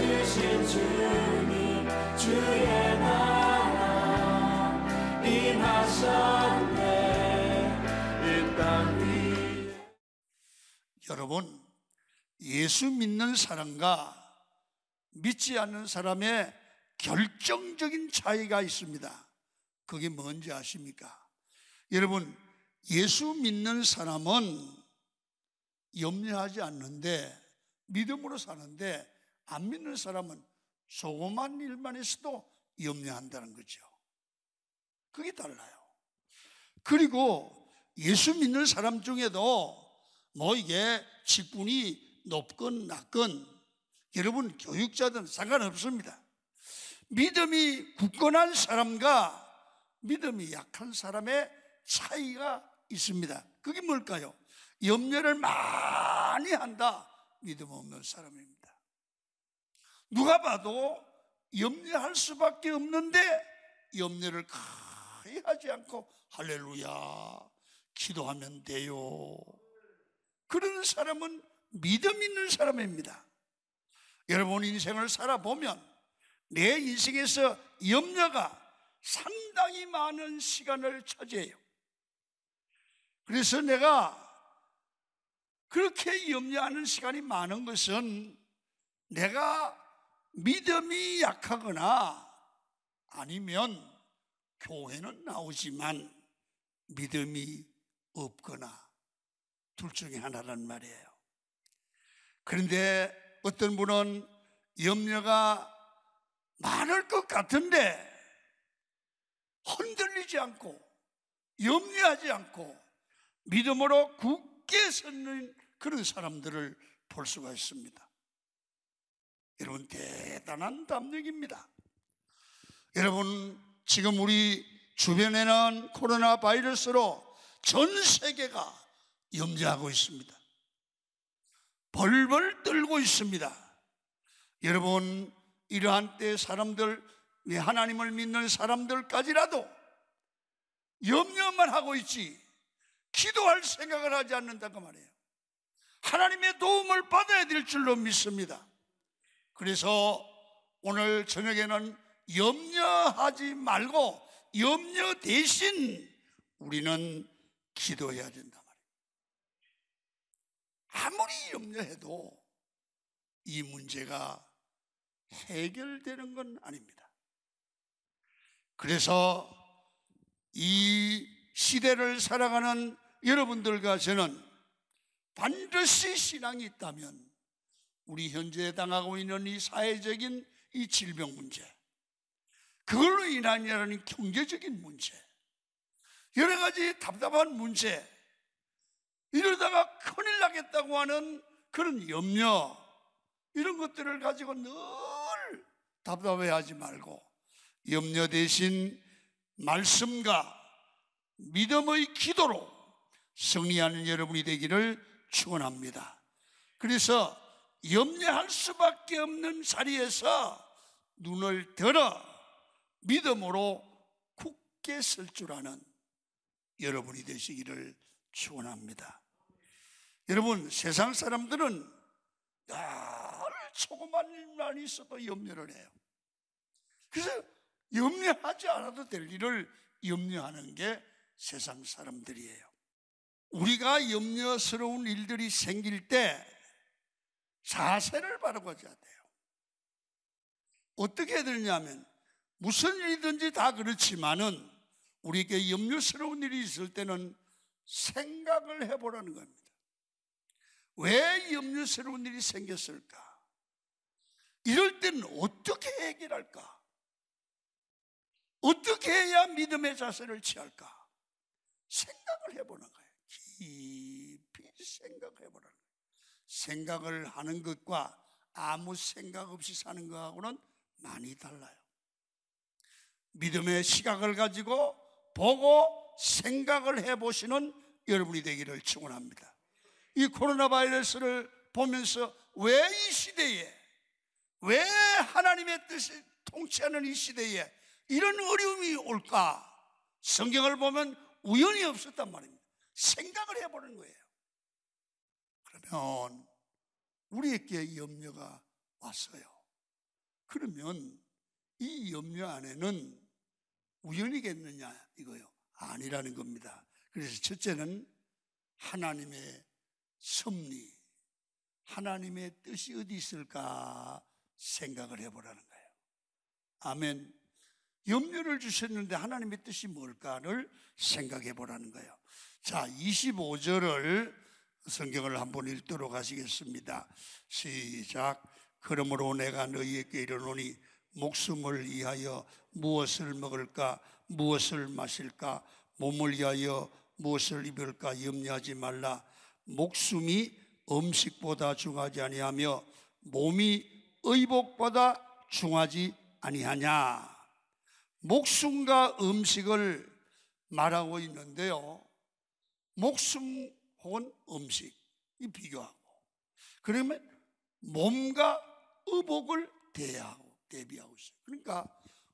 주신 주님 주의 나라 임하셨네 이 땅 위에. 여러분, 예수 믿는 사람과 믿지 않는 사람의 결정적인 차이가 있습니다. 그게 뭔지 아십니까? 여러분, 예수 믿는 사람은 염려하지 않는데, 믿음으로 사는데, 안 믿는 사람은 조그만 일만 있어도 염려한다는 거죠. 그게 달라요. 그리고 예수 믿는 사람 중에도 뭐 이게 직분이 높건 낮건, 여러분 교육자든 상관없습니다. 믿음이 굳건한 사람과 믿음이 약한 사람의 차이가 있습니다. 그게 뭘까요? 염려를 많이 한다, 믿음 없는 사람입니다. 누가 봐도 염려할 수밖에 없는데 염려를 거의 하지 않고 할렐루야 기도하면 돼요, 그런 사람은 믿음 있는 사람입니다. 여러분 인생을 살아보면 내 인생에서 염려가 상당히 많은 시간을 차지해요. 그래서 내가 그렇게 염려하는 시간이 많은 것은 내가 믿음이 약하거나 아니면 교회는 나오지만 믿음이 없거나 둘 중에 하나란 말이에요. 그런데 어떤 분은 염려가 많을 것 같은데 흔들리지 않고 염려하지 않고 믿음으로 굳게 서는 그런 사람들을 볼 수가 있습니다. 여러분, 대단한 담력입니다. 여러분, 지금 우리 주변에는 코로나 바이러스로 전 세계가 염려하고 있습니다. 벌벌 떨고 있습니다. 여러분, 이러한 때 사람들, 하나님을 믿는 사람들까지라도 염려만 하고 있지 기도할 생각을 하지 않는다고 말이에요. 하나님의 도움을 받아야 될 줄로 믿습니다. 그래서 오늘 저녁에는 염려하지 말고 염려 대신 우리는 기도해야 된다 말이에요. 아무리 염려해도 이 문제가 해결되는 건 아닙니다. 그래서 이 시대를 살아가는 여러분들과 저는 반드시 신앙이 있다면 우리 현재 당하고 있는 이 사회적인 이 질병 문제, 그걸로 인한 경제적인 문제, 여러 가지 답답한 문제, 이러다가 큰일 나겠다고 하는 그런 염려, 이런 것들을 가지고 늘 답답해하지 말고 염려 대신 말씀과 믿음의 기도로 승리하는 여러분이 되기를 축원합니다. 그래서 염려할 수밖에 없는 자리에서 눈을 들어 믿음으로 굳게 설 줄 아는 여러분이 되시기를 축원합니다. 여러분, 세상 사람들은 늘 조그만 일만 있어도 염려를 해요. 그래서 염려하지 않아도 될 일을 염려하는 게 세상 사람들이에요. 우리가 염려스러운 일들이 생길 때 자세를 바라봐야 돼요. 어떻게 해야 되냐면 무슨 일이든지 다 그렇지만은 우리에게 염려스러운 일이 있을 때는 생각을 해보라는 겁니다. 왜 염려스러운 일이 생겼을까? 이럴 때는 어떻게 해결할까? 어떻게 해야 믿음의 자세를 취할까? 생각을 해보는 거예요. 깊이 생각해보라는 거예요. 생각을 하는 것과 아무 생각 없이 사는 것하고는 많이 달라요. 믿음의 시각을 가지고 보고 생각을 해보시는 여러분이 되기를 축원합니다. 이 코로나 바이러스를 보면서 왜 이 시대에, 왜 하나님의 뜻이 통치하는 이 시대에 이런 어려움이 올까? 성경을 보면 우연이 없었단 말입니다. 생각을 해보는 거예요. 그러면 우리에게 염려가 왔어요. 그러면 이 염려 안에는 우연이겠느냐 이거요? 아니라는 겁니다. 그래서 첫째는 하나님의 섭리, 하나님의 뜻이 어디 있을까 생각을 해보라는 거예요. 아멘. 염려를 주셨는데 하나님의 뜻이 뭘까를 생각해 보라는 거예요. 자, 25절을 성경을 한번 읽도록 하시겠습니다. 시작. 그러므로 내가 너희에게 이르노니 목숨을 위하여 무엇을 먹을까 무엇을 마실까 몸을 위하여 무엇을 입을까 염려하지 말라. 목숨이 음식보다 중하지 아니하며 몸이 의복보다 중하지 아니하냐. 목숨과 음식을 말하고 있는데요, 목숨 혹은 음식 이 비교하고, 그러면 몸과 의복을 대비하고 있어요. 그러니까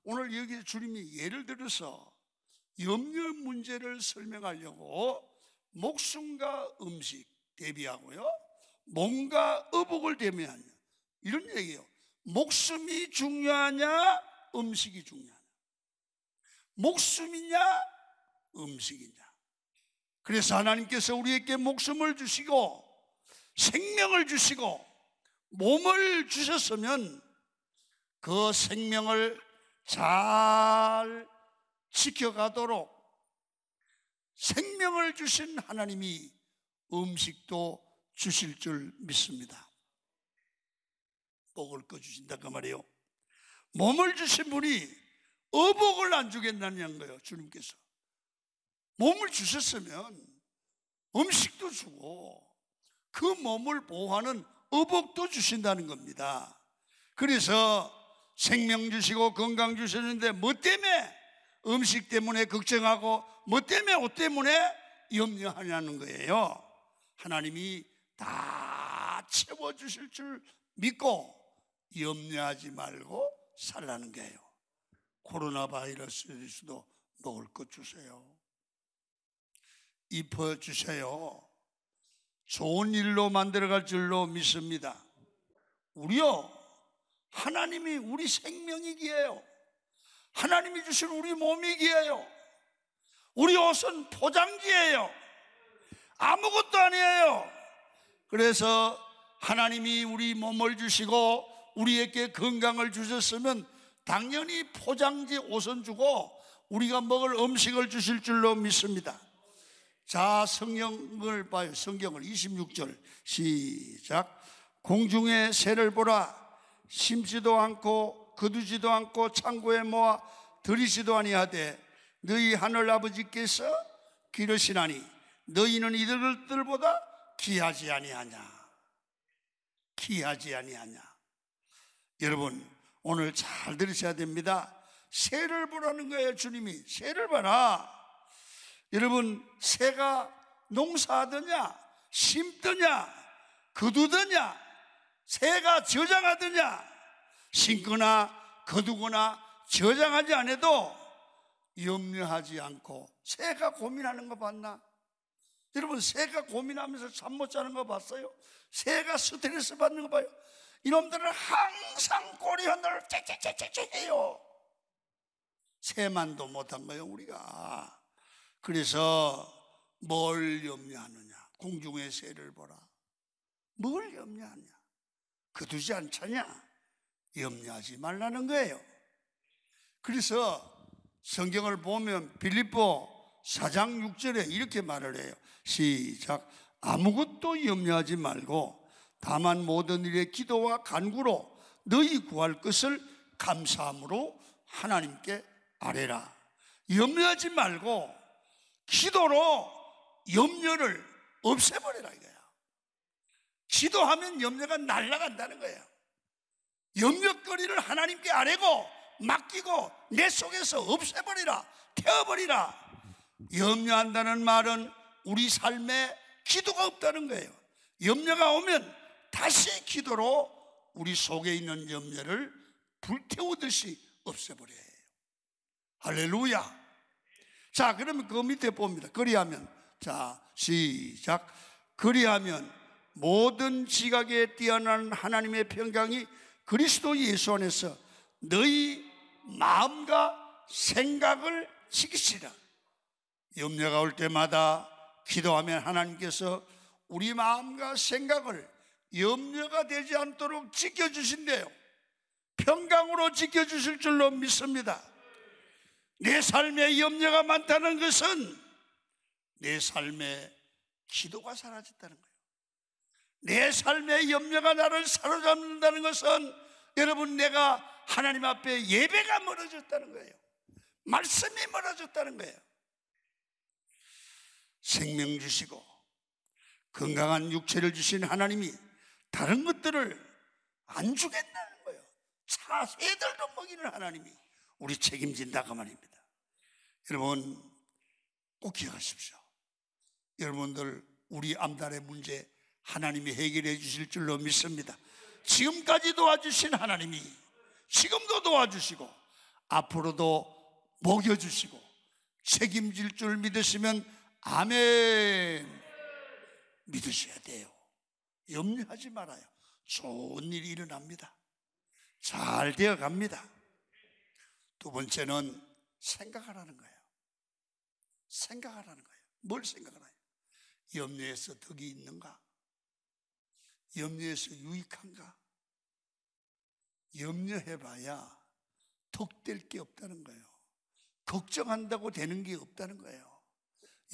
오늘 여기 주님이 예를 들어서 염려 문제를 설명하려고 목숨과 음식 대비하고요, 몸과 의복을 대비하냐 이런 얘기예요. 목숨이 중요하냐 음식이 중요하냐, 목숨이냐 음식이냐. 그래서 하나님께서 우리에게 목숨을 주시고 생명을 주시고 몸을 주셨으면 그 생명을 잘 지켜가도록 생명을 주신 하나님이 음식도 주실 줄 믿습니다. 먹을 거 주신다 그 말이에요. 몸을 주신 분이 의복을 안 주겠다는 거예요. 주님께서 몸을 주셨으면 음식도 주고 그 몸을 보호하는 의복도 주신다는 겁니다. 그래서 생명 주시고 건강 주셨는데 뭐 때문에 음식 때문에 걱정하고 뭐 때문에 옷 때문에 염려하냐는 거예요. 하나님이 다 채워주실 줄 믿고 염려하지 말고 살라는 거예요. 코로나 바이러스에서도 먹을 것 주세요. 입혀주세요. 좋은 일로 만들어갈 줄로 믿습니다. 우리요, 하나님이 우리 생명이기에요. 하나님이 주신 우리 몸이기에요. 우리 옷은 포장지예요. 아무것도 아니에요. 그래서 하나님이 우리 몸을 주시고 우리에게 건강을 주셨으면 당연히 포장지 옷은 주고 우리가 먹을 음식을 주실 줄로 믿습니다. 자, 성경을 봐요. 성경을 26절 시작. 공중의 새를 보라. 심지도 않고 거두지도 않고 창고에 모아 들이지도 아니하되 너희 하늘 아버지께서 기르시나니 너희는 이들보다 귀하지 아니하냐. 귀하지 아니하냐. 여러분 오늘 잘 들으셔야 됩니다. 새를 보라는 거예요. 주님이 새를 봐라. 여러분 새가 농사하더냐 심더냐 거두더냐 새가 저장하더냐 심거나 거두거나 저장하지 않아도 염려하지 않고 새가 고민하는 거 봤나? 여러분 새가 고민하면서 잠 못 자는 거 봤어요? 새가 스트레스 받는 거 봐요? 이놈들은 항상 꼬리 흔들어 째째째째 해요. 새만도 못한 거예요 우리가. 그래서 뭘 염려하느냐? 공중의 새를 보라. 뭘 염려하냐? 거두지 않잖냐? 염려하지 말라는 거예요. 그래서 성경을 보면 빌립보 4장 6절에 이렇게 말을 해요. 시작. 아무것도 염려하지 말고 다만 모든 일에 기도와 간구로 너희 구할 것을 감사함으로 하나님께 아뢰라. 염려하지 말고 기도로 염려를 없애버리라 이거야. 기도하면 염려가 날아간다는 거예요. 염려거리를 하나님께 아뢰고 맡기고 내 속에서 없애버리라. 태워버리라. 염려한다는 말은 우리 삶에 기도가 없다는 거예요. 염려가 오면 다시 기도로 우리 속에 있는 염려를 불태우듯이 없애버려야 해요. 할렐루야. 자, 그러면 그 밑에 봅니다. 그리하면, 자, 시작. 그리하면 모든 지각에 뛰어난 하나님의 평강이 그리스도 예수 안에서 너희 마음과 생각을 지키시라. 염려가 올 때마다 기도하면 하나님께서 우리 마음과 생각을 염려가 되지 않도록 지켜주신대요. 평강으로 지켜주실 줄로 믿습니다. 내 삶에 염려가 많다는 것은 내 삶에 기도가 사라졌다는 거예요. 내 삶의 염려가 나를 사로잡는다는 것은 여러분, 내가 하나님 앞에 예배가 멀어졌다는 거예요. 말씀이 멀어졌다는 거예요. 생명 주시고 건강한 육체를 주신 하나님이 다른 것들을 안 주겠다는 거예요. 새들도 먹이는 하나님이 우리 책임진다고 말입니다. 여러분, 꼭 기억하십시오. 여러분들, 우리 암달의 문제 하나님이 해결해 주실 줄로 믿습니다. 지금까지 도와주신 하나님이 지금도 도와주시고 앞으로도 먹여주시고 책임질 줄 믿으시면 아멘 믿으셔야 돼요. 염려하지 말아요. 좋은 일이 일어납니다. 잘 되어갑니다. 두 번째는 생각하라는 거예요. 생각하라는 거예요. 뭘 생각하나요? 염려에서 덕이 있는가? 염려에서 유익한가? 염려해봐야 덕될 게 없다는 거예요. 걱정한다고 되는 게 없다는 거예요.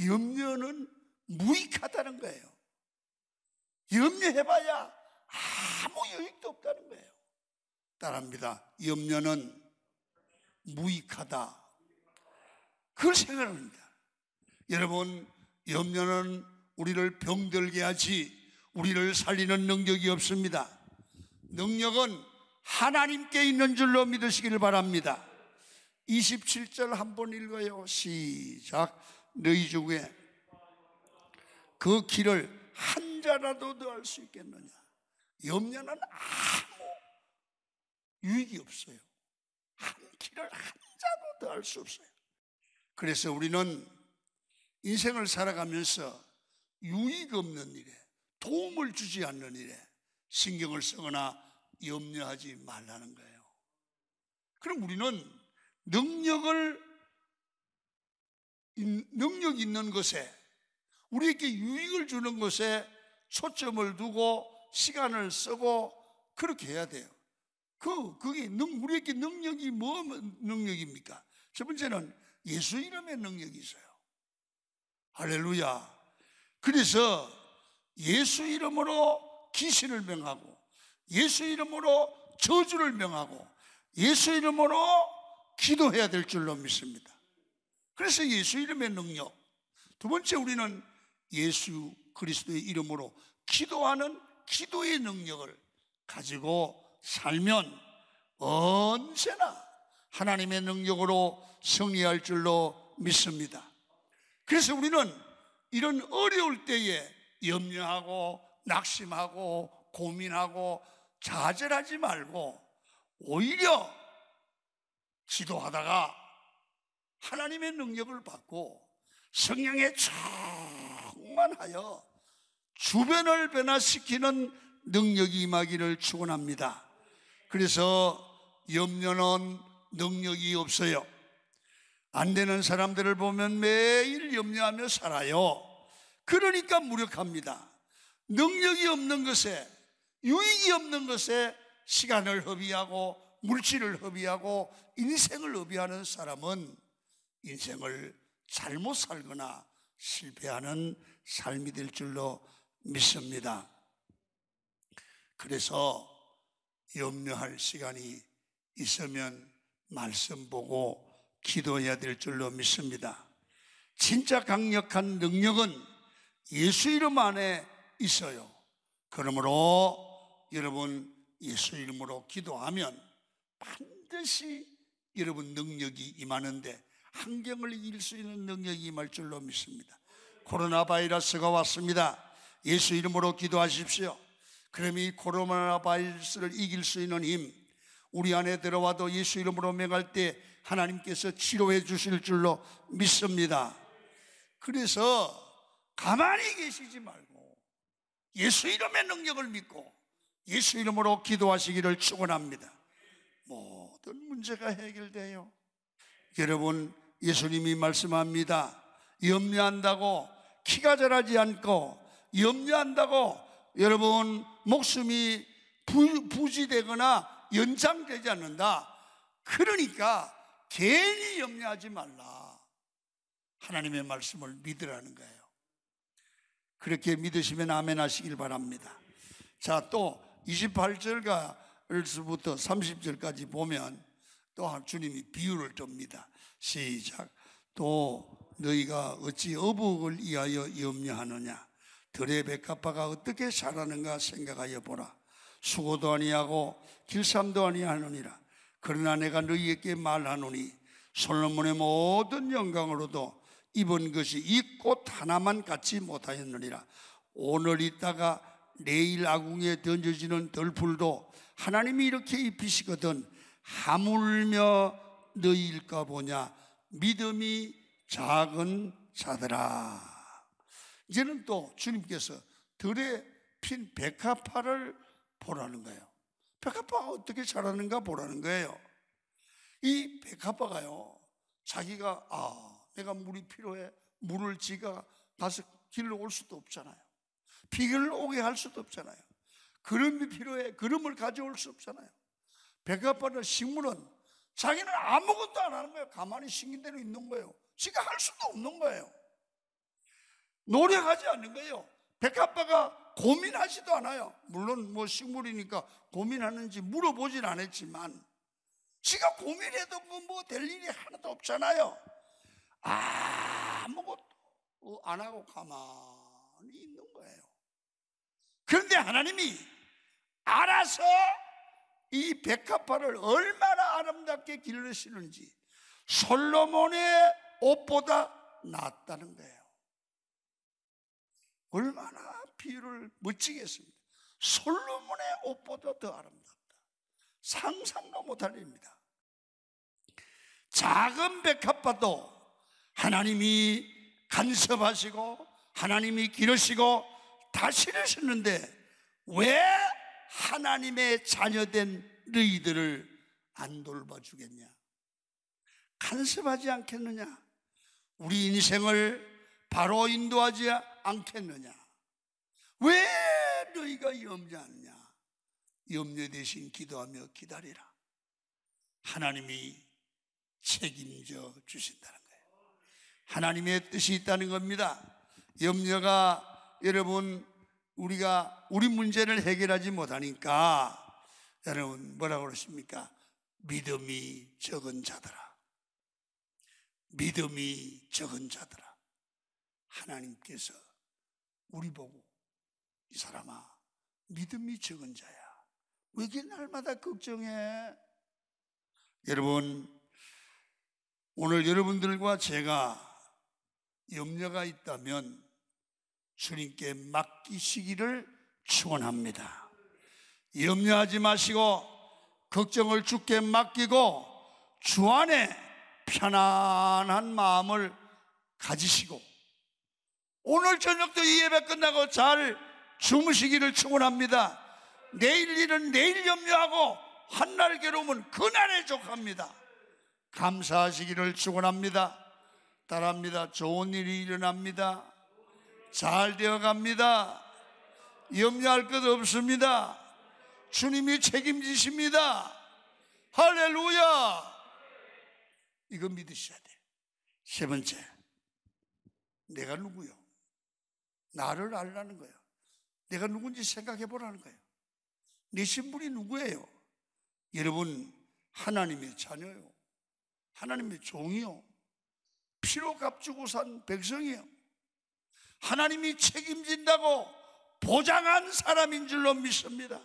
염려는 무익하다는 거예요. 염려해봐야 아무 유익도 없다는 거예요. 따라합니다. 염려는 무익하다. 그걸 생각합니다. 여러분, 염려는 우리를 병들게 하지 우리를 살리는 능력이 없습니다. 능력은 하나님께 있는 줄로 믿으시기를 바랍니다. 27절 한번 읽어요. 시작. 너희 중에 그 길을 한 자라도 더할 수 있겠느냐? 염려는 아무 유익이 없어요. 한 길을 한 자도 더할 수 없어요. 그래서 우리는 인생을 살아가면서 유익 없는 일에, 도움을 주지 않는 일에 신경을 쓰거나 염려하지 말라는 거예요. 그럼 우리는 능력 있는 것에, 우리에게 유익을 주는 것에 초점을 두고 시간을 쓰고 그렇게 해야 돼요. 그게 우리에게 능력이 뭐 능력입니까? 첫 번째는 예수 이름의 능력이 있어요. 할렐루야. 그래서 예수 이름으로 귀신을 명하고 예수 이름으로 저주를 명하고 예수 이름으로 기도해야 될 줄로 믿습니다. 그래서 예수 이름의 능력. 두 번째, 우리는 예수 그리스도의 이름으로 기도하는 기도의 능력을 가지고 살면 언제나 하나님의 능력으로 승리할 줄로 믿습니다. 그래서 우리는 이런 어려울 때에 염려하고 낙심하고 고민하고 좌절하지 말고 오히려 기도하다가 하나님의 능력을 받고 성령에 충만하여 주변을 변화시키는 능력이 임하기를 축원합니다. 그래서 염려는 능력이 없어요. 안 되는 사람들을 보면 매일 염려하며 살아요. 그러니까 무력합니다. 능력이 없는 것에, 유익이 없는 것에 시간을 허비하고 물질을 허비하고 인생을 허비하는 사람은 인생을 잘못 살거나 실패하는 삶이 될 줄로 믿습니다. 그래서 염려할 시간이 있으면 말씀 보고 기도해야 될 줄로 믿습니다. 진짜 강력한 능력은 예수 이름 안에 있어요. 그러므로 여러분, 예수 이름으로 기도하면 반드시 여러분 능력이 임하는데 환경을 이길 수 있는 능력이 임할 줄로 믿습니다. 코로나 바이러스가 왔습니다. 예수 이름으로 기도하십시오. 그럼 이 코로나 바이러스를 이길 수 있는 힘, 우리 안에 들어와도 예수 이름으로 명할 때 하나님께서 치료해 주실 줄로 믿습니다. 그래서 가만히 계시지 말고 예수 이름의 능력을 믿고 예수 이름으로 기도하시기를 축원합니다. 모든 문제가 해결돼요. 여러분, 예수님이 말씀합니다. 염려한다고 키가 자라지 않고, 염려한다고 여러분 목숨이 부지되거나 연장되지 않는다. 그러니까 괜히 염려하지 말라. 하나님의 말씀을 믿으라는 거예요. 그렇게 믿으시면 아멘 하시길 바랍니다. 자, 또 28절부터 30절까지 보면 또 주님이 비유를 듭니다. 시작. 또 너희가 어찌 어복을 위하여 염려하느냐. 들의 백합화가 어떻게 자라는가 생각하여 보라. 수고도 아니하고 길쌈도 아니하느니라. 그러나 내가 너희에게 말하노니 솔로몬의 모든 영광으로도 입은 것이 이 꽃 하나만 갖지 못하였느니라. 오늘 있다가 내일 아궁이에 던져지는 덜풀도 하나님이 이렇게 입히시거든 하물며 너희일까 보냐. 믿음이 작은 자들아. 이제는 또 주님께서 들에 핀 백합화를 보라는 거예요. 백합화가 어떻게 자라는가 보라는 거예요. 이 백합화가요, 자기가 내가 물이 필요해, 물을 지가 가서 길러 올 수도 없잖아요. 비를 오게 할 수도 없잖아요. 그름이 필요해, 그름을 가져올 수 없잖아요. 백합화는 식물은 자기는 아무것도 안 하는 거예요. 가만히 생긴 대로 있는 거예요. 지가 할 수도 없는 거예요. 노력하지 않는 거예요. 백합화가 고민하지도 않아요. 물론 뭐 식물이니까 고민하는지 물어보진 않았지만 지가 고민해도 뭐 될 일이 하나도 없잖아요. 아무것도 안 하고 가만히 있는 거예요. 그런데 하나님이 알아서 이 백합화를 얼마나 아름답게 기르시는지 솔로몬의 옷보다 낫다는 거예요. 얼마나 비유를 멋지게 했습니다. 솔로몬의 옷보다 더 아름답다. 상상도 못할 일입니다. 작은 백합화도 하나님이 간섭하시고 하나님이 기르시고 다스리셨는데 왜 하나님의 자녀된 너희들을 안 돌봐주겠냐? 간섭하지 않겠느냐? 우리 인생을 바로 인도하지 않겠느냐? 왜 너희가 염려하느냐? 염려 대신 기도하며 기다리라. 하나님이 책임져 주신다는 거예요. 하나님의 뜻이 있다는 겁니다. 염려가 여러분 우리 문제를 해결하지 못하니까 여러분 뭐라고 그러십니까? 믿음이 적은 자들아. 믿음이 적은 자들아. 하나님께서 우리 보고 이 사람아 믿음이 적은 자야. 왜 이렇게 날마다 걱정해? 여러분 오늘 여러분들과 제가 염려가 있다면 주님께 맡기시기를 축원합니다. 염려하지 마시고 걱정을 주께 맡기고 주 안에 편안한 마음을 가지시고 오늘 저녁도 이 예배 끝나고 잘 주무시기를 축원합니다. 내일 일은 내일 염려하고 한날 괴로움은 그날에 족합니다. 감사하시기를 축원합니다. 따라합니다. 좋은 일이 일어납니다. 잘 되어갑니다. 염려할 것 없습니다. 주님이 책임지십니다. 할렐루야. 이거 믿으셔야 돼. 세 번째, 내가 누구요? 나를 알라는 거예요. 내가 누군지 생각해 보라는 거예요. 내 신분이 누구예요? 여러분 하나님의 자녀요. 하나님의 종이요. 피로 값주고 산 백성이요. 하나님이 책임진다고 보장한 사람인 줄로 믿습니다.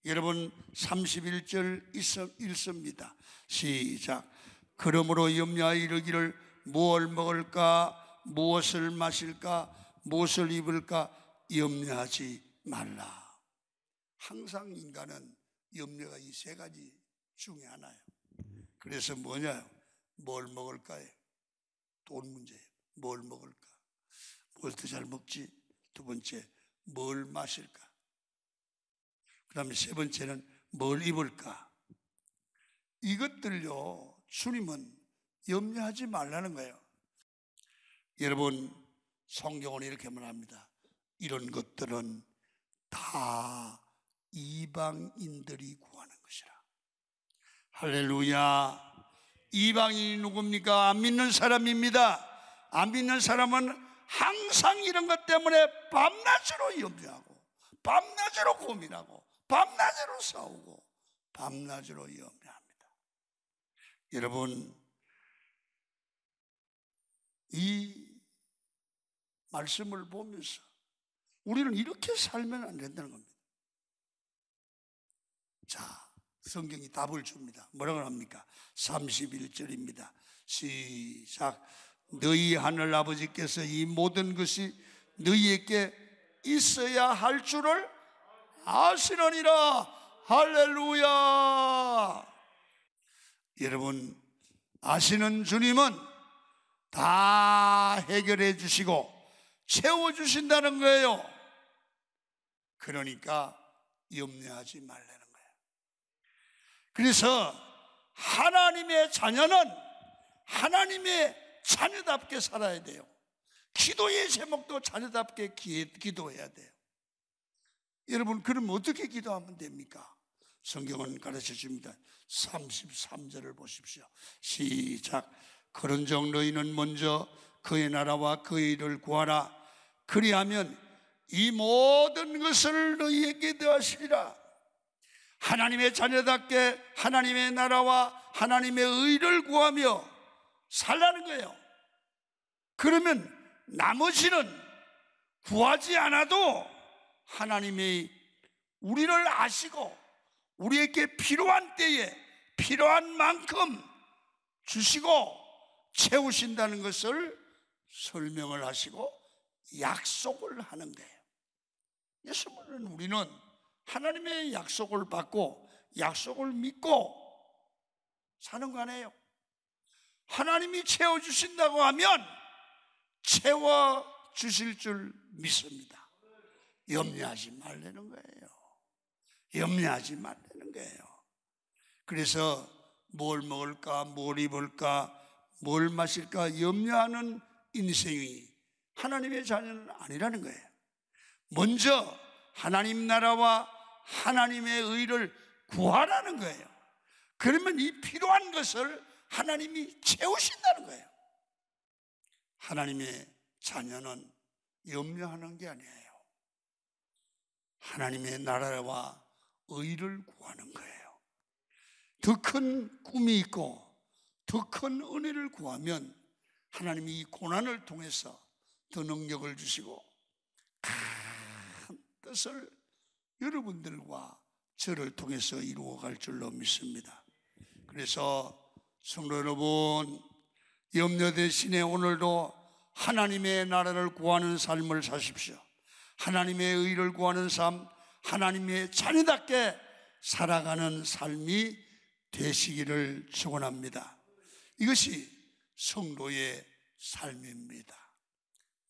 여러분 31절 읽습니다. 시작. 그러므로 염려하여 이르기를 무엇을 먹을까 무엇을 마실까 무엇을 입을까 염려하지 말라. 항상 인간은 염려가 이 세 가지 중에 하나예요. 그래서 뭐냐요? 뭘 먹을까요? 돈 문제예요. 뭘 먹을까? 뭘 더 잘 먹지? 두 번째, 뭘 마실까? 그 다음에 세 번째는 뭘 입을까? 이것들요, 주님은 염려하지 말라는 거예요. 여러분, 성경은 이렇게 말합니다. 이런 것들은 다 이방인들이 구하는 것이라. 할렐루야. 이방인이 누굽니까? 안 믿는 사람입니다. 안 믿는 사람은 항상 이런 것 때문에 밤낮으로 염려하고, 밤낮으로 고민하고, 밤낮으로 싸우고, 밤낮으로 염려합니다. 여러분, 이 말씀을 보면서 우리는 이렇게 살면 안 된다는 겁니다. 자, 성경이 답을 줍니다. 뭐라고 합니까? 31절입니다. 시작. 너희 하늘 아버지께서 이 모든 것이 너희에게 있어야 할 줄을 아시느니라. 할렐루야. 여러분, 아시는 주님은 다 해결해 주시고 채워주신다는 거예요. 그러니까 염려하지 말라는 거예요. 그래서 하나님의 자녀는 하나님의 자녀답게 살아야 돼요. 기도의 제목도 자녀답게 기도해야 돼요. 여러분, 그럼 어떻게 기도하면 됩니까? 성경은 가르쳐 줍니다. 33절을 보십시오. 시작. 그런즉 너희는 먼저 그의 나라와 그의 일을 구하라. 그리하면 이 모든 것을 너희에게 더하시리라. 하나님의 자녀답게 하나님의 나라와 하나님의 의를 구하며 살라는 거예요. 그러면 나머지는 구하지 않아도 하나님이 우리를 아시고 우리에게 필요한 때에 필요한 만큼 주시고 채우신다는 것을 설명을 하시고 약속을 하는 거예요. 예수님은 우리는 하나님의 약속을 받고 약속을 믿고 사는 거 아니에요. 하나님이 채워주신다고 하면 채워주실 줄 믿습니다. 염려하지 말라는 거예요. 염려하지 말라는 거예요. 그래서 뭘 먹을까, 뭘 입을까, 뭘 마실까 염려하는 인생이 하나님의 자녀는 아니라는 거예요. 먼저 하나님 나라와 하나님의 의를 구하라는 거예요. 그러면 이 필요한 것을 하나님이 채우신다는 거예요. 하나님의 자녀는 염려하는 게 아니에요. 하나님의 나라와 의를 구하는 거예요. 더 큰 꿈이 있고 더 큰 은혜를 구하면 하나님이 이 고난을 통해서 더 능력을 주시고 큰 뜻을 여러분들과 저를 통해서 이루어갈 줄로 믿습니다. 그래서 성도 여러분, 염려 대신에 오늘도 하나님의 나라를 구하는 삶을 사십시오. 하나님의 의를 구하는 삶, 하나님의 자녀답게 살아가는 삶이 되시기를 축원합니다. 이것이 성도의 삶입니다.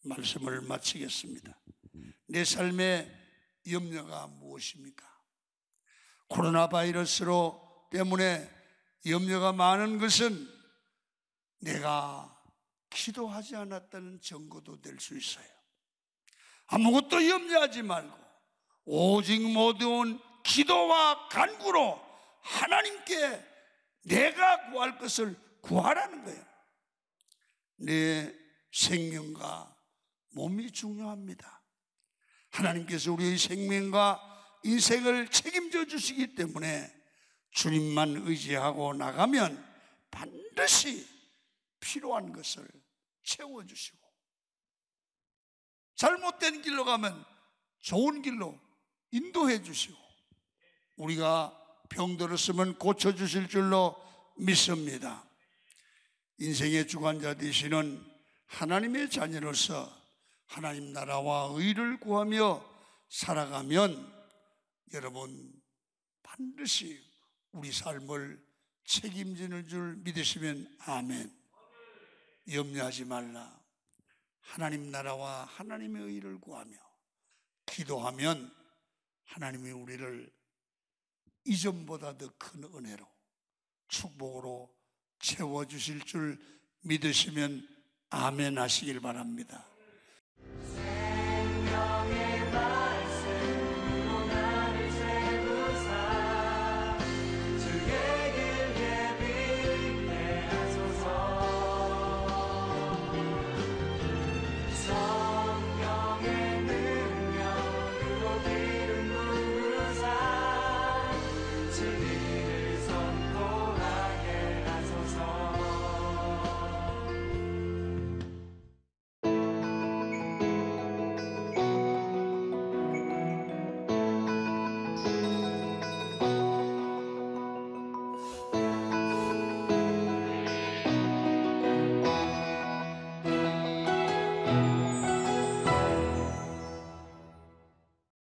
말씀을 마치겠습니다. 내 삶의 염려가 무엇입니까? 코로나 바이러스로 때문에 염려가 많은 것은 내가 기도하지 않았다는 증거도 될 수 있어요. 아무것도 염려하지 말고 오직 모든 기도와 간구로 하나님께 내가 구할 것을 구하라는 거예요. 내 생명과 몸이 중요합니다. 하나님께서 우리의 생명과 인생을 책임져 주시기 때문에 주님만 의지하고 나가면 반드시 필요한 것을 채워주시고, 잘못된 길로 가면 좋은 길로 인도해 주시고, 우리가 병들었으면 고쳐주실 줄로 믿습니다. 인생의 주관자 되시는 하나님의 자녀로서 하나님 나라와 의를 구하며 살아가면 여러분 반드시 우리 삶을 책임지는 줄 믿으시면 아멘. 염려하지 말라. 하나님 나라와 하나님의 의를 구하며 기도하면 하나님이 우리를 이전보다 더 큰 은혜로 축복으로 채워주실 줄 믿으시면 아멘 하시길 바랍니다. 생명의